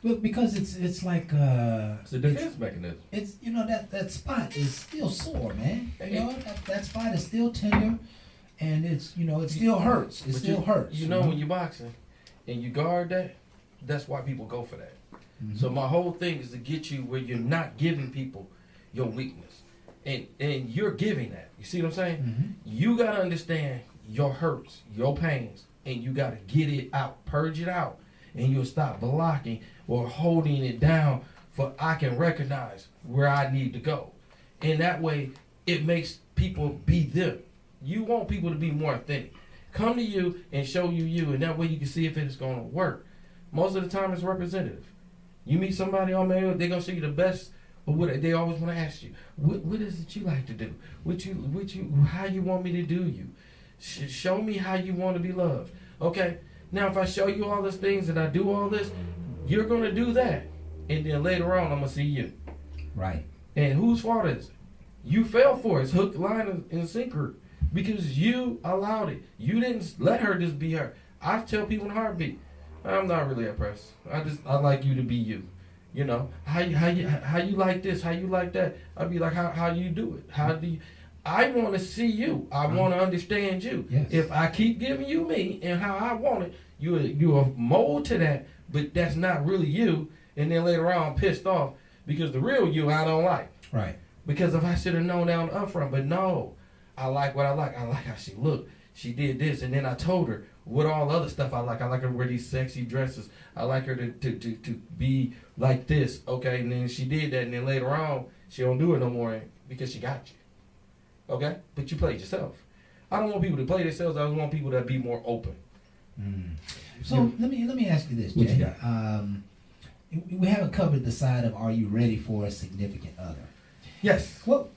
Look, because it's like It's a defense mechanism. it's that spot is still sore, man. You know that spot is still tender, and it's it still hurts. It But still hurts. You know when you're boxing and you guard that, that's why people go for that. Mhm. So my whole thing is to get you where you're not giving people your weakness. And you're giving that. You see what I'm saying? Mhm. You gotta understand your hurts, your pains, and you gotta get it out, purge it out, and you'll stop blocking or holding it down for I can recognize where I need to go. And that way it makes people be them. You want people to be more authentic. Come to you and show you, and that way you can see if it is gonna work. Most of the time it's representative. You meet somebody on mail, they're gonna show you the best. But what they always want to ask you, what is it you like to do? How you want me to do you? Show me how you want to be loved. Okay, now if I show you all these things and I do all this, you're gonna do that, and then later on I'm gonna see you. Right. And whose fault is it? You fell for it. It's hook, line, and sinker because you allowed it. You didn't let her just be her. I tell people in a heartbeat, I'm not really impressed. I like you to be you. You know, how you like this, how you like that. I'd be like, how you do it? How do you? I want to see you. I want to understand you. Yes. If I keep giving you me and how I want it, you'll mold to that, but that's not really you. And then later on, I'm pissed off because the real you I don't like. Right. Because if I should have known down up front, but no, I like what I like. I like how she looked. She did this, and then I told her what all other stuff I like. I like her to wear these sexy dresses. I like her to be like this, okay? And then she did that, and then later on, she don't do it no more because she got you, okay? But you played yourself. I don't want people to play themselves. I just want people to be more open. So let me ask you this, What you Jay. We haven't covered the side of are you ready for a significant other? Yes. What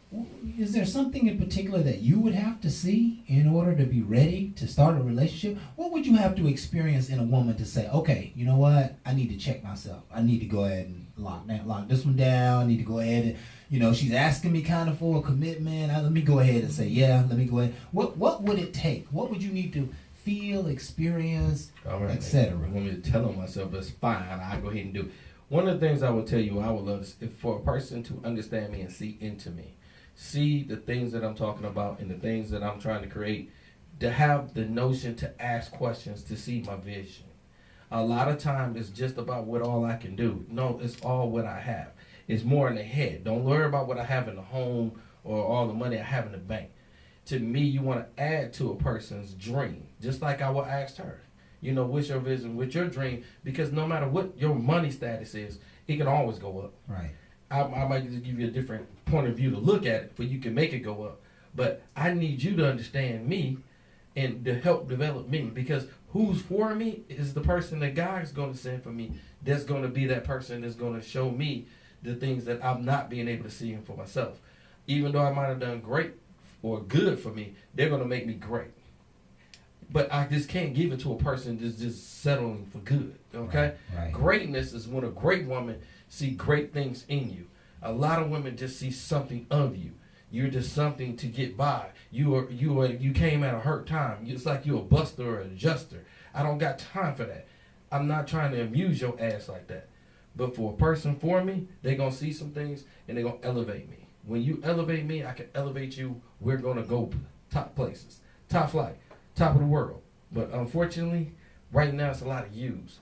is there something in particular that you would have to see in order to be ready to start a relationship? What would you have to experience in a woman to say, okay, you know what? I need to check myself. I need to go ahead and lock this one down. I need to go ahead and, she's asking me kind of for a commitment. Let me go ahead and say, yeah, let me go ahead. What would it take? What would you need to feel, experience, All right. etc.? You want me to tell on myself, that's fine. I'll go ahead and do it. One of the things I would tell you, I would love is for a person to understand me and see into me, see the things that I'm talking about and the things that I'm trying to create, to have the notion to ask questions to see my vision. A lot of times it's just about what all I can do. No, it's all what I have. It's more in the head. Don't worry about what I have in the home or all the money I have in the bank. To me, you want to add to a person's dream, just like I would ask her. You know, what's your vision, what's your dream? Because no matter what your money status is, it can always go up. Right. I might just give you a different point of view to look at it, but you can make it go up. But I need you to understand me and to help develop me, because who's for me is the person that God is going to send for me. That's going to be that person that's going to show me the things that I'm not being able to see for myself. Even though I might have done great or good for me, they're going to make me great. But I just can't give it to a person that's just settling for good, okay? Right. Greatness is when a great woman see great things in you. A lot of women just see something of you. You're just something to get by. You came at a hurt time. It's like you're a buster or an adjuster. I don't got time for that. I'm not trying to amuse your ass like that. But for a person for me, they're going to see some things and they're going to elevate me. When you elevate me, I can elevate you. We're going to go top places, top flight, top of the world. But unfortunately, right now it's a lot of yous.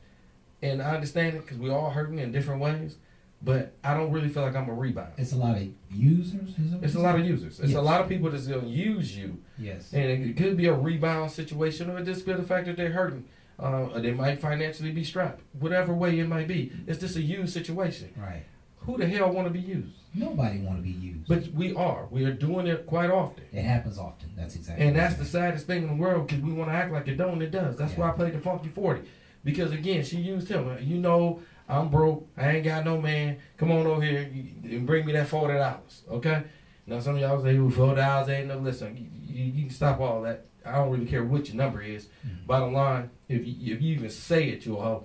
And I understand it because we're all hurting in different ways. But I don't really feel like I'm a rebound. It's a lot of users. It's a lot of users. It's Yes. a lot of people that's going to use you. Yes. And it could be a rebound situation, or just be the fact that they're hurting. Or they might financially be strapped. Whatever way it might be. It's just a used situation. Right. Who the hell want to be used? Nobody want to be used. But we are. We are doing it quite often. It happens often. That's exactly. And that's right. the saddest thing in the world, because we want to act like it don't, and it does. That's why I played the Funky 40. Because again, she used him. You know, I'm broke. I ain't got no man. Come on over here and bring me that $40. Okay? Now some of y'all say, $4 ain't no. Listen, you can stop all that. I don't really care what your number is. Mm-hmm. Bottom line, if you even say it, you're a hoe.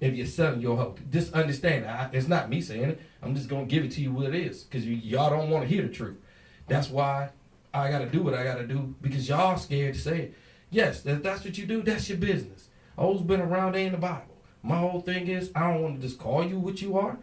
If you're selling, you're a hoe. Just understand, it's not me saying it. I'm just going to give it to you what it is, because y'all don't want to hear the truth. That's why I got to do what I got to do, because y'all scared to say it. Yes, if that's what you do, that's your business. Always been around, they in the Bible. My whole thing is, I don't want to just call you what you are,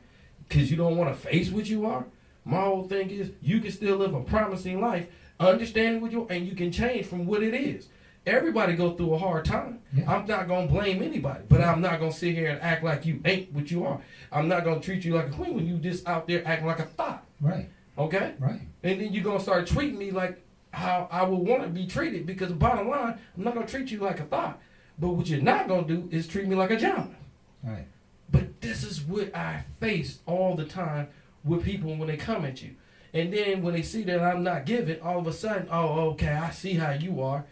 because you don't want to face what you are. My whole thing is, you can still live a promising life, understanding what you are, and you can change from what it is. Everybody go through a hard time. Yeah. I'm not going to blame anybody, but I'm not going to sit here and act like you ain't what you are. I'm not going to treat you like a queen when you just out there acting like a thought. Right. Okay? Right. And then you're going to start treating me like how I would want to be treated, because the bottom line, I'm not going to treat you like a thought. But what you're not going to do is treat me like a gentleman. Right. But this is what I face all the time with people when they come at you. And then when they see that I'm not giving, all of a sudden, oh, okay, I see how you are.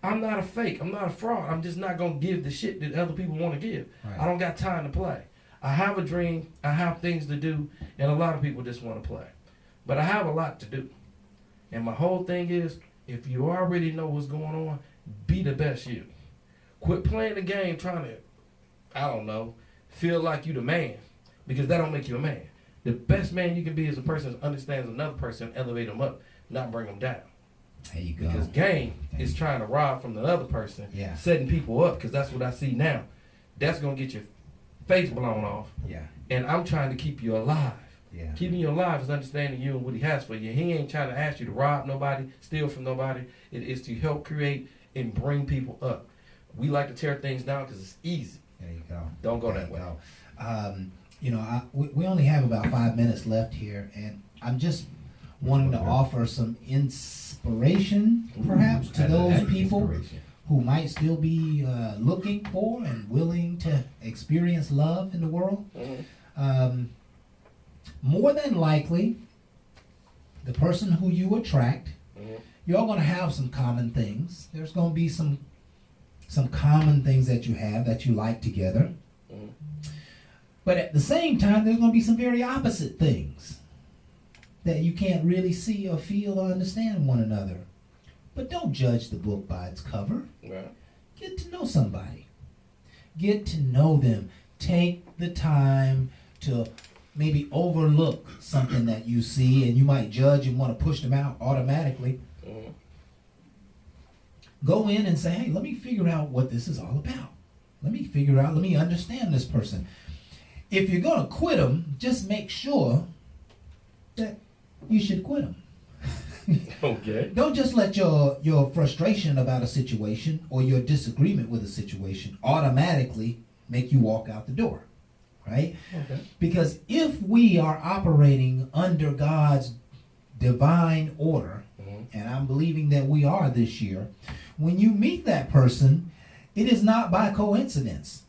I'm not a fake. I'm not a fraud. I'm just not going to give the shit that other people want to give. Right. I don't got time to play. I have a dream. I have things to do. And a lot of people just want to play. But I have a lot to do. And my whole thing is, if you already know what's going on, be the best you. Quit playing the game trying to, I don't know, feel like you the man, because that don't make you a man. The best man you can be is a person that understands another person, elevate them up, not bring them down. There you go. Because game is trying to rob from the other person, Yeah. setting people up, because that's what I see now. That's going to get your face blown off. Yeah. And I'm trying to keep you alive. Yeah. Keeping you alive is understanding you and what he has for you. He ain't trying to ask you to rob nobody, steal from nobody. It is to help create and bring people up. We like to tear things down because it's easy. There you go. Don't go There that you way. go. You know, we only have about 5 minutes left here, and I'm just wanting to offer some inspiration, perhaps, to those people who might still be looking for and willing to experience love in the world. Mhm. More than likely, the person who you attract, Mhm. you're all going to have some common things. There's going to be some common things that you have that you like together. Mhm. But at the same time, there's going to be some very opposite things that you can't really see or feel or understand one another. But don't judge the book by its cover. Right. Get to know somebody. Get to know them. Take the time to maybe overlook something that you see and you might judge and want to push them out automatically. Mhm. Go in and say, hey, let me figure out what this is all about. Let me understand this person. if you're gonna quit them, just make sure that you should quit them. Okay. Don't just let your frustration about a situation or your disagreement with a situation automatically make you walk out the door, right? Okay. Because if we are operating under God's divine order, and I'm believing that we are this year, when you meet that person, it is not by coincidence.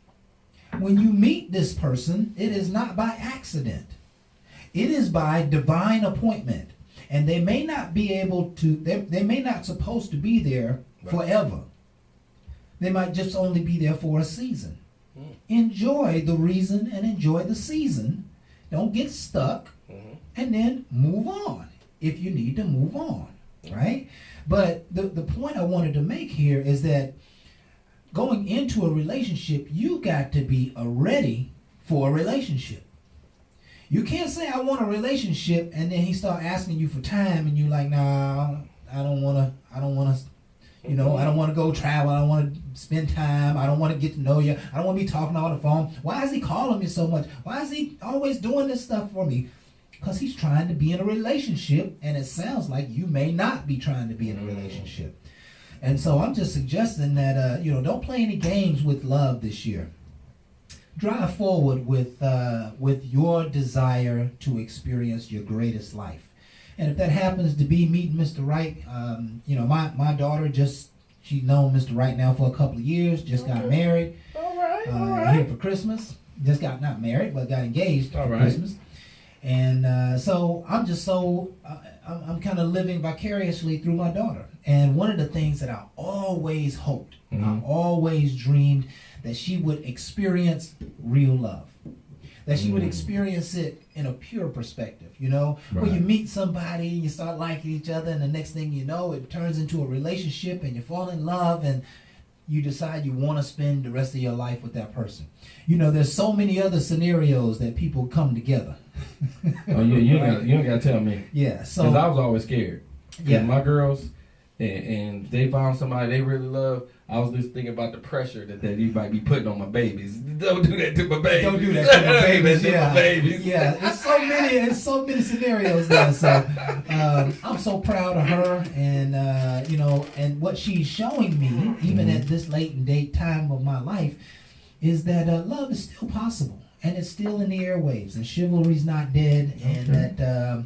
When you meet this person, it is not by accident. It is by divine appointment. And they may not be able to, they may not supposed to be there forever. They might just only be there for a season. Enjoy the reason and enjoy the season. Don't get stuck, and then move on if you need to move on, right? But the point I wanted to make here is that going into a relationship, you got to be ready for a relationship. You can't say I want a relationship and then he start asking you for time and you like, nah, I don't want to, I don't want to go travel. I don't want to spend time. I don't want to get to know you. I don't want to be talking on the phone. Why is he calling me so much? Why is he always doing this stuff for me? Because he's trying to be in a relationship, and it sounds like you may not be trying to be in a relationship. And so I'm just suggesting that, don't play any games with love this year. Drive forward with your desire to experience your greatest life. And if that happens to be meeting Mr. Right, my daughter she's known Mr. Right now for a couple of years, just got married. All right. Here for Christmas. Just got not married, but got engaged for Christmas. And so I'm just I'm kind of living vicariously through my daughter. And one of the things that I always hoped, I always dreamed that she would experience real love. That she would experience it in a pure perspective, where you meet somebody, you start liking each other, and the next thing you know, it turns into a relationship and you fall in love and you decide you want to spend the rest of your life with that person. There's so many other scenarios that people come together. Oh yeah, you ain't got to tell me. Yeah, so because I was always scared. Yeah, my girls, and they found somebody they really love. I was just thinking about the pressure that you might be putting on my babies. Don't do that to my babies. Don't do that to my babies. My babies. Yeah. It's so many scenarios there. So I'm so proud of her, and and what she's showing me, even at this late and date time of my life, is that love is still possible, and it's still in the airwaves, and chivalry's not dead, and that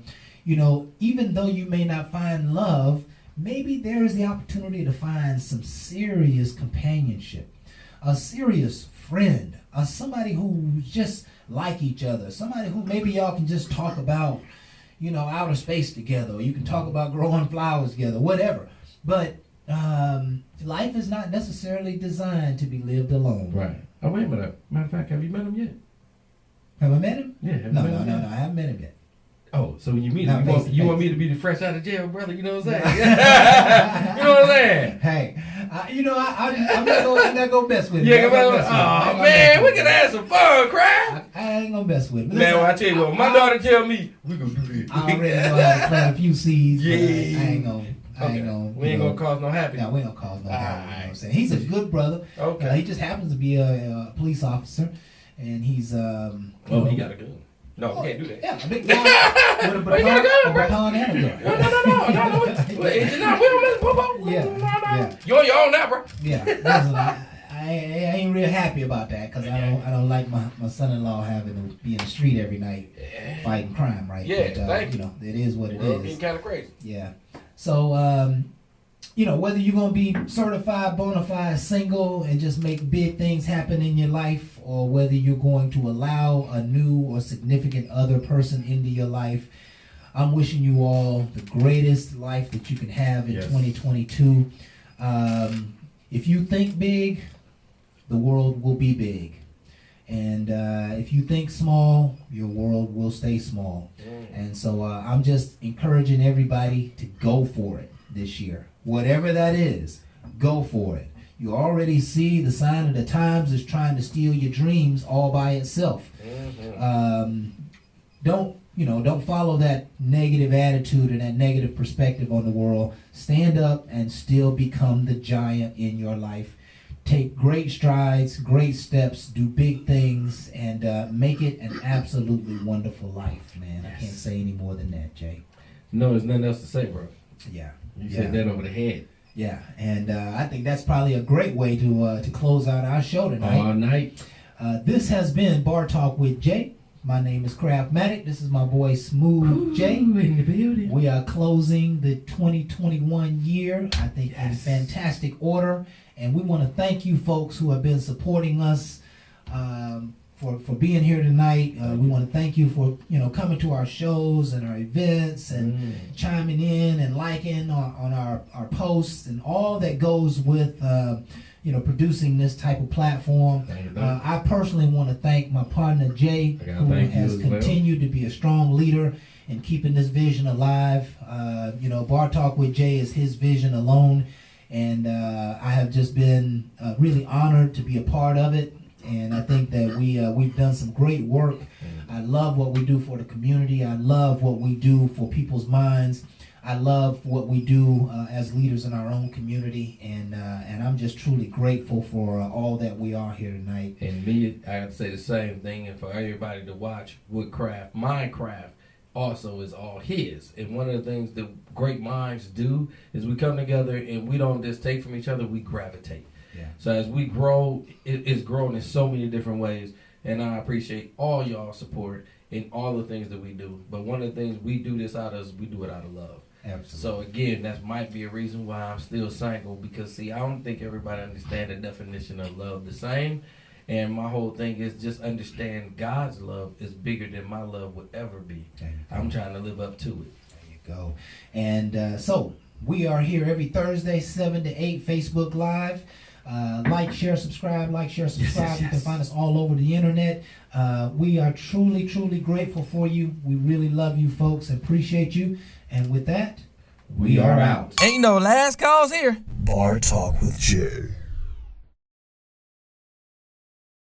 even though you may not find love, maybe there is the opportunity to find some serious companionship, a serious friend, somebody who just like each other, somebody who maybe y'all can just talk about, outer space together, or you can talk about growing flowers together, whatever. But life is not necessarily designed to be lived alone. Right. Oh, wait a minute. Matter of fact, have you met him yet? Have I met him? Yeah. No, I haven't met him yet. Oh, so when you meet Not him, face you to want face. me to be the fresh out of jail, brother? You know what I'm saying? You know what I'm saying? Hey, I'm not gonna mess with him. Yeah, I'm not gonna mess with him. oh I'm not man, gonna we mess can have some fun, crowd. with him. I ain't gonna mess with him. Man, Listen, well, I tell you what, my daughter tell me we gonna do this. I already know how to plant a few seeds. But Yeah. I ain't gonna. We ain't gonna cause no No, happiness. we don't cause no harm. You know what I'm Alright. saying? He's a good brother. Okay. He just happens to be a police officer, and he's Oh, he got a gun. No, we can't do that. Yeah, a big guy with a Oh, you got a gun, baton, bro? a baton and a gun. No. We don't mess with Yeah. You on your own now, bro. Yeah, listen, I ain't real happy about that because I don't like my son-in-law having to be in the street every night fighting crime, right? Yeah, but, thank you. it is what it World is. getting kind of crazy. Yeah. So, whether you're going to be certified, bona fide single and just make big things happen in your life, or whether you're going to allow a new or significant other person into your life, I'm wishing you all the greatest life that you can have in 2022. If you think big, the world will be big. And if you think small, your world will stay small. And so I'm just encouraging everybody to go for it this year. Whatever that is, go for it. You already see the sign of the times is trying to steal your dreams all by itself. Don't follow that negative attitude and that negative perspective on the world. Stand up and still become the giant in your life. take great strides, great steps, do big things, and make it an absolutely wonderful life, man. I can't say any more than that, Jay. No, there's nothing else to say, bro. Yeah. You said that over the head. Yeah, and I think that's probably a great way to close out our show tonight. All night. This has been Bar Talk with Jay. My name is Craftmatic. This is my boy Smooth Jay. In the building. We are closing the 2021 year, I think, in fantastic order. And we want to thank you folks who have been supporting us for being here tonight. We want to thank you for coming to our shows and our events and chiming in and liking on our posts and all that goes with producing this type of platform. I personally want to thank my partner Jay, who has continued to be a strong leader in keeping this vision alive. Bar Talk with Jay is his vision alone. And I have just been really honored to be a part of it, and I think that we've done some great work. I love what we do for the community. I love what we do for people's minds. I love what we do as leaders in our own community, and I'm just truly grateful for all that we are here tonight. And me, I got to say the same thing, and for everybody to watch Woodcraft, Minecraft, also is all his. And one of the things that great minds do is we come together and we don't just take from each other, we gravitate. Yeah. So as we grow, it's grown in so many different ways, and I appreciate all y'all's support in all the things that we do. But one of the things we do this out of is we do it out of love. Absolutely. So again, that might be a reason why I'm still single, because see, I don't think everybody understands the definition of love the same. And my whole thing is just understand God's love is bigger than my love would ever be. I'm trying to live up to it. There you go. And so we are here every Thursday, 7 to 8, Facebook Live. Like, share, subscribe. Yes. You can find us all over the internet. We are truly, truly grateful for you. We really love you folks. Appreciate you. And with that, we are out. Ain't no last calls here. Bar Talk with Jay.